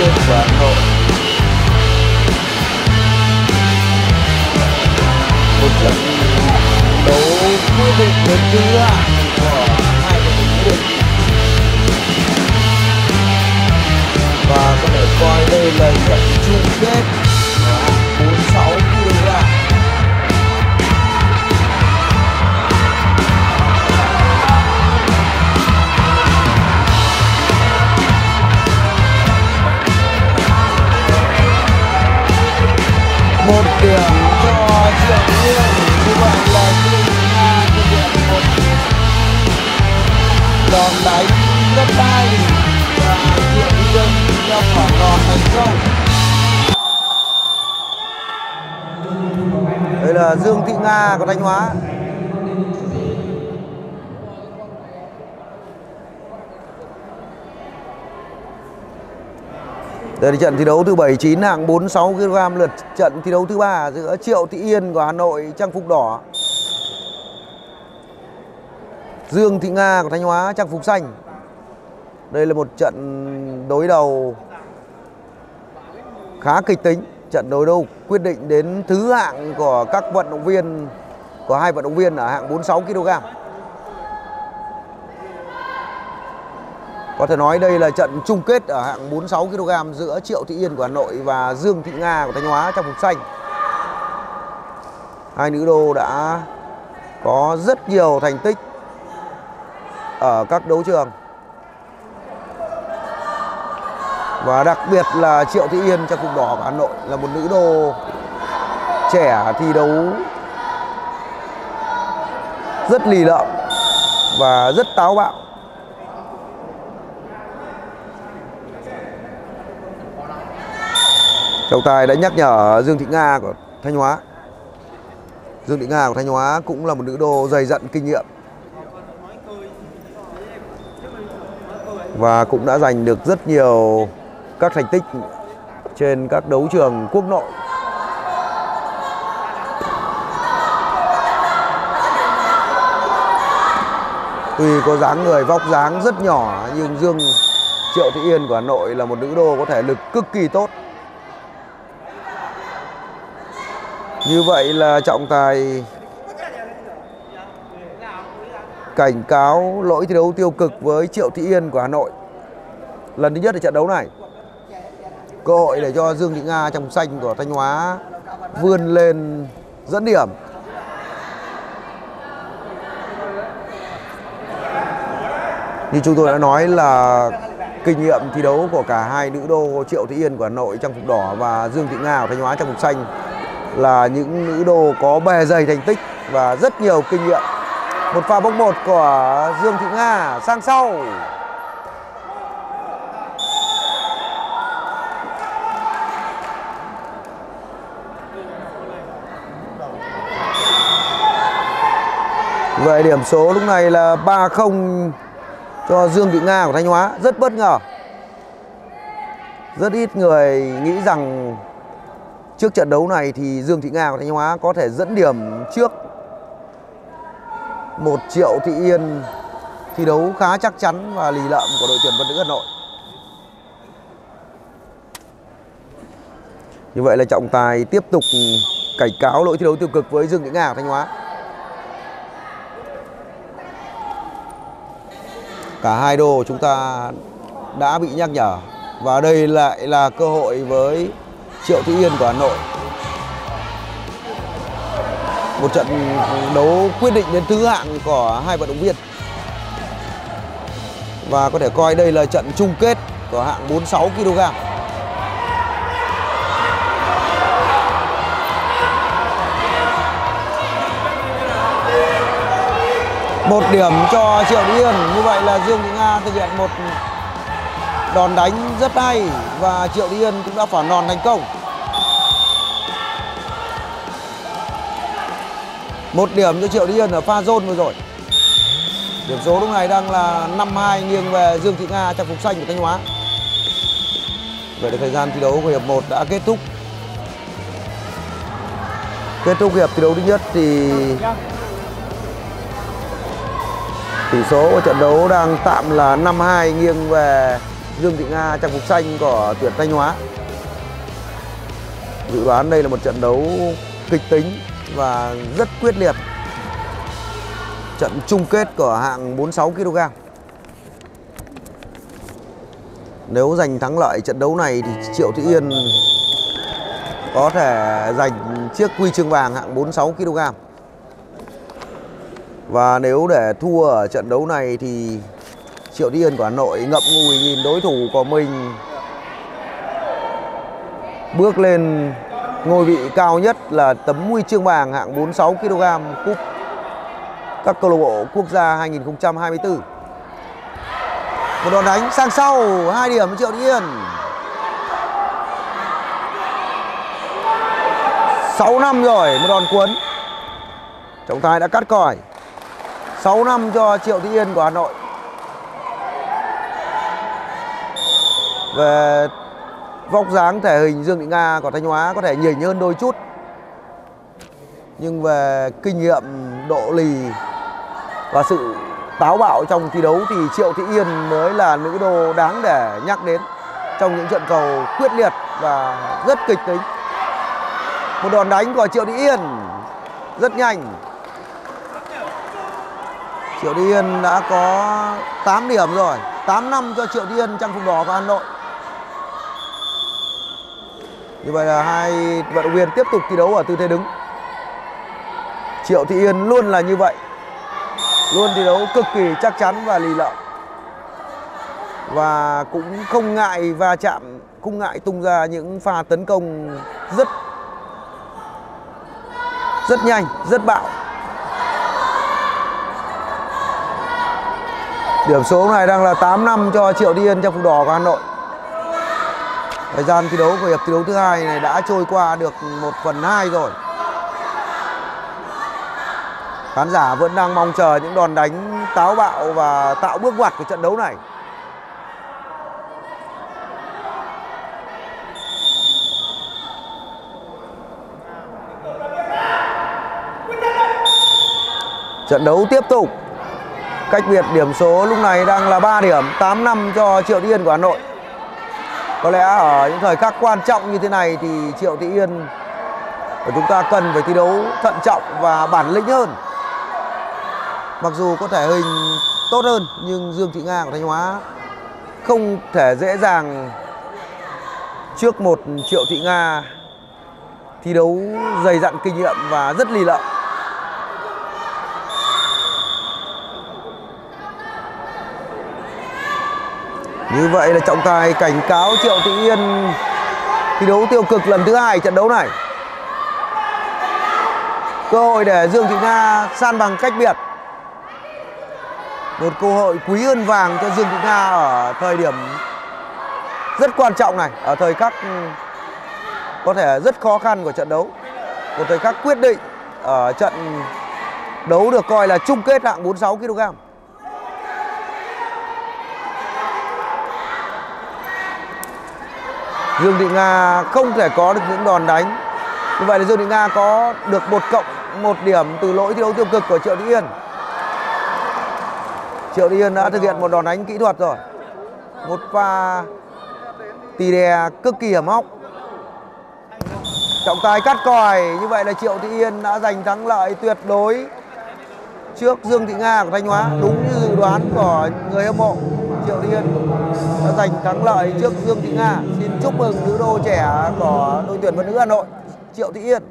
Yên của Hà Nội. Một trận đấu quyết định đến thứ hạng của hai vận động viên và có thể coi đây là trận chung kết 46 kg. Một điểm cho Triệu Thị Yên, như vậy là Dương Thị Nga thực hiện một đòn đánh rất hay và Triệu Thị Yên trong khoảng đòn thành công. Đây là Dương Thị Nga của Thanh Hóa. Đây là trận thi đấu thứ 79 hạng 46 kg, lượt trận thi đấu thứ 3 giữa Triệu Thị Yên của Hà Nội trang phục đỏ, Dương Thị Nga của Thanh Hóa trang phục xanh. Đây là một trận đối đầu khá kịch tính, trận đối đầu quyết định đến thứ hạng của các vận động viên, của hai vận động viên ở hạng 46 kg. Có thể nói đây là trận chung kết ở hạng 46 kg giữa Triệu Thị Yên của Hà Nội và Dương Thị Nga của Thanh Hóa trang phục xanh. Hai nữ đô đã có rất nhiều thành tích ở các đấu trường. Và đặc biệt là Triệu Thị Yên trang phục đỏ của Hà Nội là một nữ đô trẻ thi đấu rất lì lợm và rất táo bạo. Trọng tài đã nhắc nhở Dương Thị Nga của Thanh Hóa. Dương Thị Nga của Thanh Hóa cũng là một nữ đô dày dặn kinh nghiệm và cũng đã giành được rất nhiều các thành tích trên các đấu trường quốc nội. Tuy có dáng người vóc dáng rất nhỏ nhưng Triệu Thị Yên của Hà Nội là một nữ đô có thể lực cực kỳ tốt. Như vậy là trọng tài cảnh cáo lỗi thi đấu tiêu cực với Triệu Thị Yên của Hà Nội lần thứ nhất ở trận đấu này. Cơ hội để cho Dương Thị Nga trong xanh của Thanh Hóa vươn lên dẫn điểm. Như chúng tôi đã nói là kinh nghiệm thi đấu của cả hai nữ đô Triệu Thị Yên của Hà Nội trang phục đỏ và Dương Thị Nga của Thanh Hóa trang phục xanh là những nữ đô có bề dày thành tích và rất nhiều kinh nghiệm. Một pha bốc một của Dương Thị Nga sang sau. Vậy điểm số lúc này là 3-0 cho Dương Thị Nga của Thanh Hóa. Rất bất ngờ. Rất ít người nghĩ rằng trước trận đấu này thì Dương Thị Nga của Thanh Hóa có thể dẫn điểm trước một Triệu Thị Yên thi đấu khá chắc chắn và lì lợm của đội tuyển vật nữ Hà Nội. Như vậy là trọng tài tiếp tục cảnh cáo lỗi thi đấu tiêu cực với Dương Thị Nga của Thanh Hóa. Cả hai đô chúng ta đã bị nhắc nhở và đây lại là cơ hội với Triệu Thị Yên của Hà Nội. Một trận đấu quyết định đến thứ hạng của hai vận động viên và có thể coi đây là trận chung kết của hạng 46 kg. Một điểm cho Triệu Thị Yên. Như vậy là Dương Thị Nga thực hiện một đòn đánh rất hay và Triệu Thị Yên cũng đã phản đòn thành công. Một điểm cho Triệu Thị Yên ở pha zone vừa rồi. Điểm số lúc này đang là 5-2 nghiêng về Dương Thị Nga trang phục xanh của Thanh Hóa. Vậy là thời gian thi đấu của hiệp 1 đã kết thúc. Kết thúc hiệp thi đấu thứ nhất thì tỷ số của trận đấu đang tạm là 5-2 nghiêng về Dương Thị Nga trang phục xanh của tuyển Thanh Hóa. Dự đoán đây là một trận đấu kịch tính và rất quyết liệt. Trận chung kết của hạng 46 kg. Nếu giành thắng lợi trận đấu này thì Triệu Thị Yên có thể giành chiếc huy chương vàng hạng 46 kg. Và nếu để thua ở trận đấu này thì Triệu Thị Yên của Hà Nội ngậm ngùi nhìn đối thủ của mình bước lên ngôi vị cao nhất là tấm huy chương vàng hạng 46 kg cúp các câu lạc bộ quốc gia 2024. Một đòn đánh sang sau, 2 điểm Triệu Thị Yên. 6 năm rồi, một đòn cuốn. Trọng tài đã cắt còi. 6 năm cho Triệu Thị Yên của Hà Nội. Về vóc dáng thể hình, Dương Thị Nga của Thanh Hóa có thể nhỉnh hơn đôi chút. Nhưng về kinh nghiệm, độ lì và sự táo bạo trong thi đấu thì Triệu Thị Yên mới là nữ đô đáng để nhắc đến trong những trận cầu quyết liệt và rất kịch tính. Một đòn đánh của Triệu Thị Yên rất nhanh. Triệu Thị Yên đã có 8 điểm rồi. 8 năm cho Triệu Thị Yên trang phục đỏ của Hà Nội. Như vậy là hai vận động viên tiếp tục thi đấu ở tư thế đứng. Triệu Thị Yên luôn là như vậy, luôn thi đấu cực kỳ chắc chắn và lì lợm, và cũng không ngại va chạm, không ngại tung ra những pha tấn công rất nhanh, rất bạo. Điểm số này đang là 8 năm cho Triệu Thị Yên trang phục đỏ của Hà Nội. Thời gian thi đấu của hiệp thi đấu thứ hai này đã trôi qua được 1/2 rồi. Khán giả vẫn đang mong chờ những đòn đánh táo bạo và tạo bước ngoặt của trận đấu này. Trận đấu tiếp tục. Cách biệt điểm số lúc này đang là 3 điểm, 8 năm cho Triệu Thị Yên của Hà Nội. Có lẽ ở những thời khắc quan trọng như thế này thì Triệu Thị Yên của chúng ta cần phải thi đấu thận trọng và bản lĩnh hơn. Mặc dù có thể hình tốt hơn nhưng Dương Thị Nga của Thanh Hóa không thể dễ dàng trước một Triệu Thị Nga thi đấu dày dặn kinh nghiệm và rất lì lợm. Như vậy là trọng tài cảnh cáo Triệu Thị Yên thi đấu tiêu cực lần thứ hai trận đấu này. Cơ hội để Dương Thị Nga san bằng cách biệt. Một cơ hội quý hơn vàng cho Dương Thị Nga ở thời điểm rất quan trọng này, ở thời khắc có thể rất khó khăn của trận đấu. Một thời khắc quyết định ở trận đấu được coi là chung kết hạng 46 kg. Dương Thị Nga không thể có được những đòn đánh. Như vậy là Dương Thị Nga có được 1+ 1 điểm từ lỗi thi đấu tiêu cực của Triệu Thị Yên. Triệu Thị Yên đã thực hiện một đòn đánh kỹ thuật rồi. Một pha tì đè cực kỳ hiểm hóc. Trọng tài cắt còi. Như vậy là Triệu Thị Yên đã giành thắng lợi tuyệt đối trước Dương Thị Nga của Thanh Hóa. Đúng như dự đoán của người hâm mộ, Triệu Thị Yên đã giành thắng lợi trước Dương Thị Nga. Xin chúc mừng nữ đô trẻ của đội tuyển nữ Hà Nội, Triệu Thị Yên.